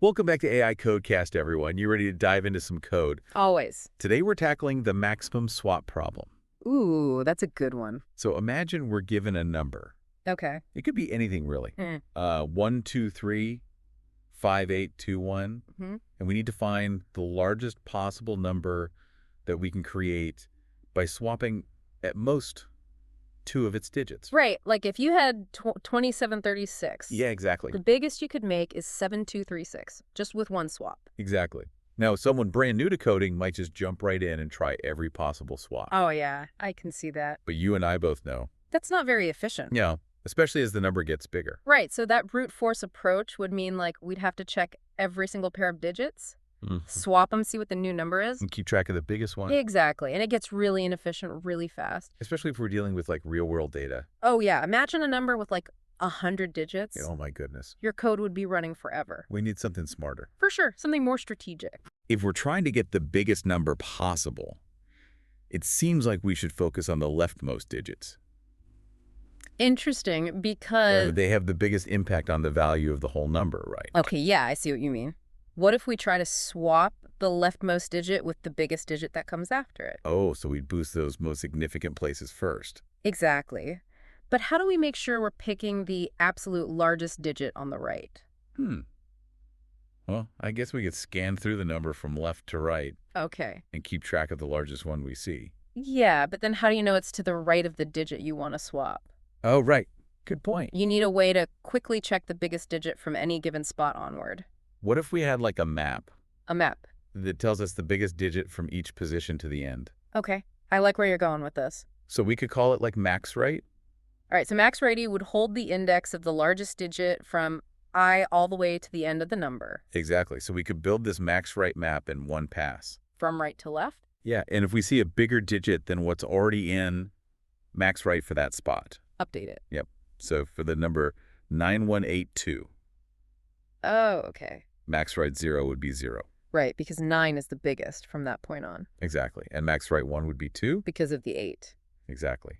Welcome back to AI.Code.Cast, everyone. You ready to dive into some code? Always. Today we're tackling the maximum swap problem. Ooh, that's a good one. So imagine we're given a number. Okay. It could be anything, really. Mm. 1, 2, 3, 5, 8, 2, 1. Mm-hmm. And we need to find the largest possible number that we can create by swapping at most 2 of its digits. Right. Like if you had 2736. Yeah, exactly. The biggest you could make is 7236, just with one swap. Exactly. Now, someone brand new to coding might just jump right in and try every possible swap. Oh, yeah. I can see that. But you and I both know. That's not very efficient. Yeah, especially as the number gets bigger. Right. So that brute force approach would mean like we'd have to check every single pair of digits, swap them, see what the new number is. And keep track of the biggest one. Exactly. And it gets really inefficient really fast. Especially if we're dealing with like real world data. Oh, yeah. Imagine a number with like 100 digits. Oh my goodness. Your code would be running forever. We need something smarter. For sure. Something more strategic. If we're trying to get the biggest number possible, it seems like we should focus on the leftmost digits. Interesting, because... They have the biggest impact on the value of the whole number, right? Okay, yeah, I see what you mean. What if we try to swap the leftmost digit with the biggest digit that comes after it? Oh, so we'd boost those most significant places first. Exactly. But how do we make sure we're picking the absolute largest digit on the right? Well, I guess we could scan through the number from left to right. Okay. And keep track of the largest one we see. Yeah, but then how do you know it's to the right of the digit you want to swap? Oh, right. Good point. You need a way to quickly check the biggest digit from any given spot onward. What if we had like a map? A map. That tells us the biggest digit from each position to the end. Okay. I like where you're going with this. So we could call it like max right? All right, so max righty would hold the index of the largest digit from I all the way to the end of the number. Exactly. So we could build this max right map in one pass. From right to left? Yeah, and if we see a bigger digit than what's already in max right for that spot. Update it. Yep. So for the number 9182. Oh, okay. Max right 0 would be 0. Right, because 9 is the biggest from that point on. Exactly. And max right 1 would be 2? Because of the 8. Exactly.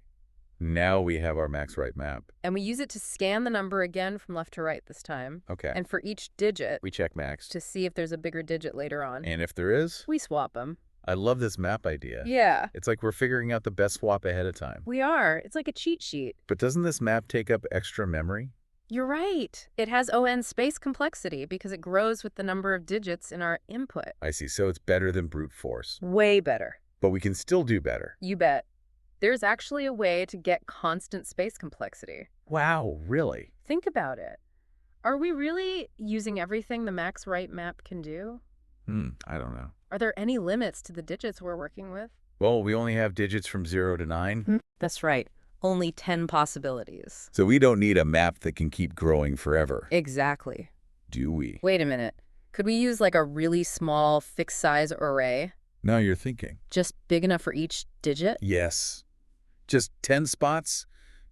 Now we have our max right map. And we use it to scan the number again from left to right this time. Okay. And for each digit, We check max. to see if there's a bigger digit later on. And if there is, We swap them. I love this map idea. Yeah. It's like we're figuring out the best swap ahead of time. We are. It's like a cheat sheet. But doesn't this map take up extra memory? You're right. It has ON space complexity because it grows with the number of digits in our input. I see. So it's better than brute force. Way better. But we can still do better. You bet. There's actually a way to get constant space complexity. Wow, really? Think about it. Are we really using everything the max right map can do? I don't know. Are there any limits to the digits we're working with? Well, we only have digits from 0 to 9. That's right. Only 10 possibilities. So we don't need a map that can keep growing forever. Exactly. Do we? Wait a minute. Could we use like a really small fixed size array? Now you're thinking. Just big enough for each digit? Yes. Just 10 spots?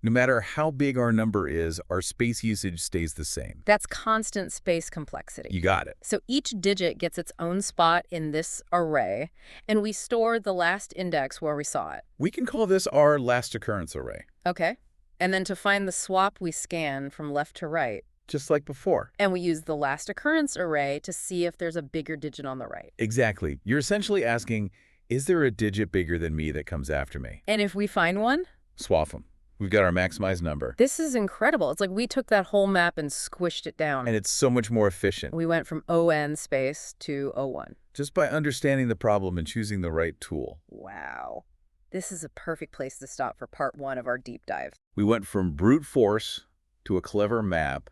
No matter how big our number is, our space usage stays the same. That's constant space complexity. You got it. So each digit gets its own spot in this array, and we store the last index where we saw it. We can call this our last occurrence array. Okay. And then to find the swap, we scan from left to right. Just like before. And we use the last occurrence array to see if there's a bigger digit on the right. Exactly. You're essentially asking, is there a digit bigger than me that comes after me? And if we find one? Swap them. We've got our maximized number. This is incredible. It's like we took that whole map and squished it down. And it's so much more efficient. We went from ON space to O1. Just by understanding the problem and choosing the right tool. Wow. This is a perfect place to stop for part 1 of our deep dive. We went from brute force to a clever map,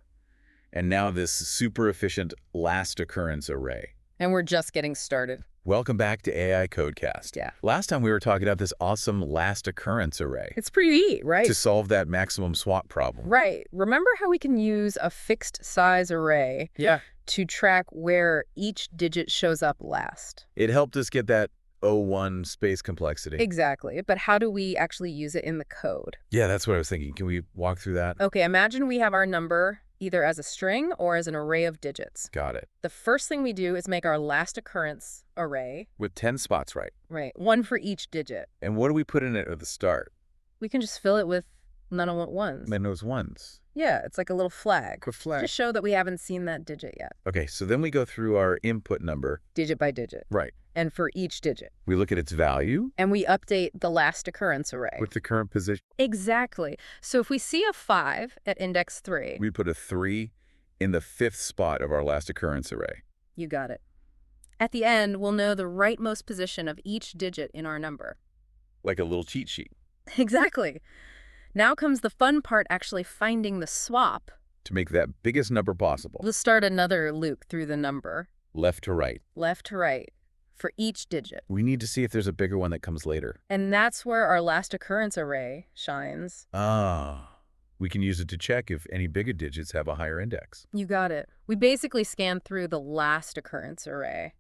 and now this super efficient last occurrence array. And we're just getting started. Welcome back to AI.Code.Cast. Yeah. Last time we were talking about this awesome last occurrence array. It's pretty neat, right? To solve that maximum swap problem. Right. Remember how we can use a fixed size array to track where each digit shows up last? It helped us get that O1 space complexity. Exactly. But how do we actually use it in the code? Yeah, that's what I was thinking. Can we walk through that? Okay, imagine we have our number either as a string or as an array of digits. Got it. The first thing we do is make our last occurrence array. With 10 spots, right? Right. One for each digit. And what do we put in it at the start? We can just fill it with None of ones. And those ones. Yeah, it's like a little flag. A flag. Just show that we haven't seen that digit yet. Okay, so then we go through our input number. Digit by digit. Right. And for each digit. We look at its value. And we update the last occurrence array. With the current position. Exactly. So if we see a 5 at index 3. We put a 3 in the 5th spot of our last occurrence array. You got it. At the end, we'll know the rightmost position of each digit in our number. Like a little cheat sheet. Exactly. Now comes the fun part, actually finding the swap. To make that biggest number possible. We'll start another loop through the number. Left to right. Left to right. For each digit. We need to see if there's a bigger one that comes later. And that's where our last occurrence array shines. Ah. We can use it to check if any bigger digits have a higher index. You got it. We basically scan through the last occurrence array.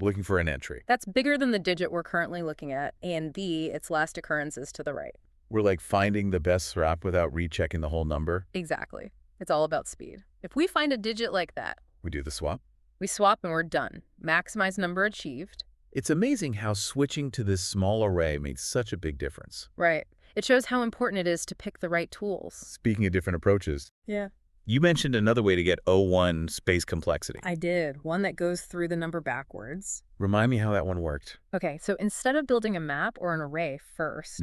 Looking for an entry. That's bigger than the digit we're currently looking at, and its last occurrence is to the right. We're like finding the best swap without rechecking the whole number. Exactly. It's all about speed. If we find a digit like that, We do the swap. we swap and we're done. Maximize number achieved. It's amazing how switching to this small array made such a big difference. Right. It shows how important it is to pick the right tools. Speaking of different approaches, Yeah. you mentioned another way to get O1 space complexity. I did. One that goes through the number backwards. Remind me how that one worked. Okay, so instead of building a map or an array first,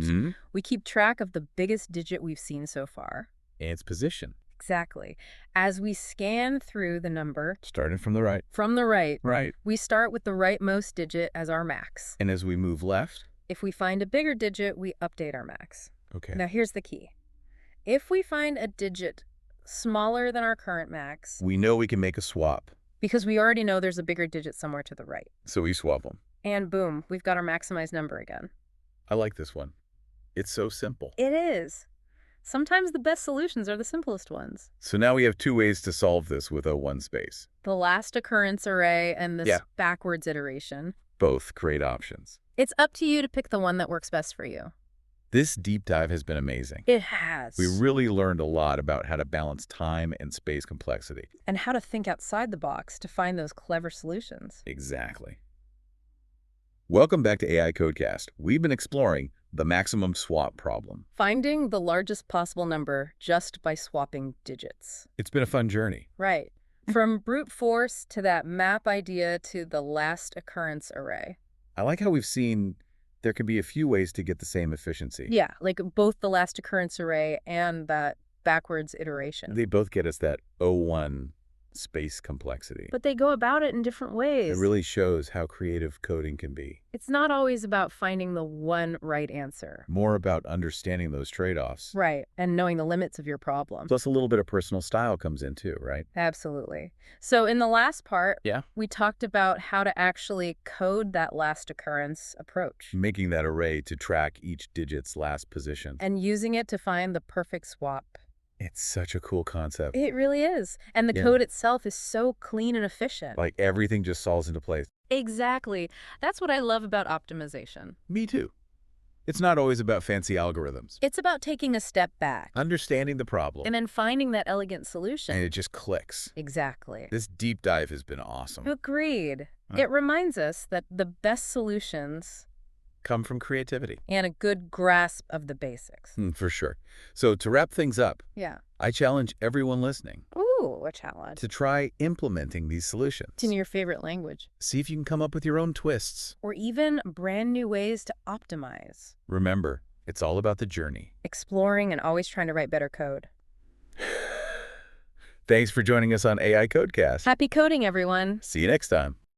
we keep track of the biggest digit we've seen so far. And its position. Exactly. As we scan through the number Starting from the right. from the right, Right. we start with the rightmost digit as our max. And as we move left. If we find a bigger digit, we update our max. Okay. Now here's the key. If we find a digit smaller than our current max, We know we can make a swap. because we already know there's a bigger digit somewhere to the right. So we swap them. And boom, we've got our maximized number again. I like this one. It's so simple. It is. Sometimes the best solutions are the simplest ones. So now we have two ways to solve this with O1 space. The last occurrence array and this Yeah. backwards iteration. Both great options. It's up to you to pick the one that works best for you. This deep dive has been amazing. It has. We really learned a lot about how to balance time and space complexity. And how to think outside the box to find those clever solutions. Exactly. Welcome back to AI.Code.Cast. We've been exploring the maximum swap problem. Finding the largest possible number just by swapping digits. It's been a fun journey. Right. From brute force to that map idea to the last occurrence array. I like how we've seen there can be a few ways to get the same efficiency. Yeah, like both the last occurrence array and that backwards iteration. They both get us that O1 space complexity. But they go about it in different ways. It really shows how creative coding can be. It's not always about finding the one right answer. More about understanding those trade-offs. Right, and knowing the limits of your problem. Plus a little bit of personal style comes in too, right? Absolutely. So in the last part, Yeah. we talked about how to actually code that last occurrence approach. Making that array to track each digit's last position. And using it to find the perfect swap. It's such a cool concept. It really is. And the Yeah. code itself is so clean and efficient. Like everything just falls into place. Exactly. That's what I love about optimization. Me too. It's not always about fancy algorithms. It's about taking a step back Understanding the problem. and then finding that elegant solution. And it just clicks. Exactly. This deep dive has been awesome. Agreed. Huh. It reminds us that the best solutions Come from creativity. and a good grasp of the basics. For sure. So to wrap things up, Yeah. I challenge everyone listening Ooh, a challenge. to try implementing these solutions. It's in your favorite language. See if you can come up with your own twists. Or even brand new ways to optimize. Remember, it's all about the journey. Exploring and always trying to write better code. Thanks for joining us on AI.Code.Cast. Happy coding, everyone. See you next time.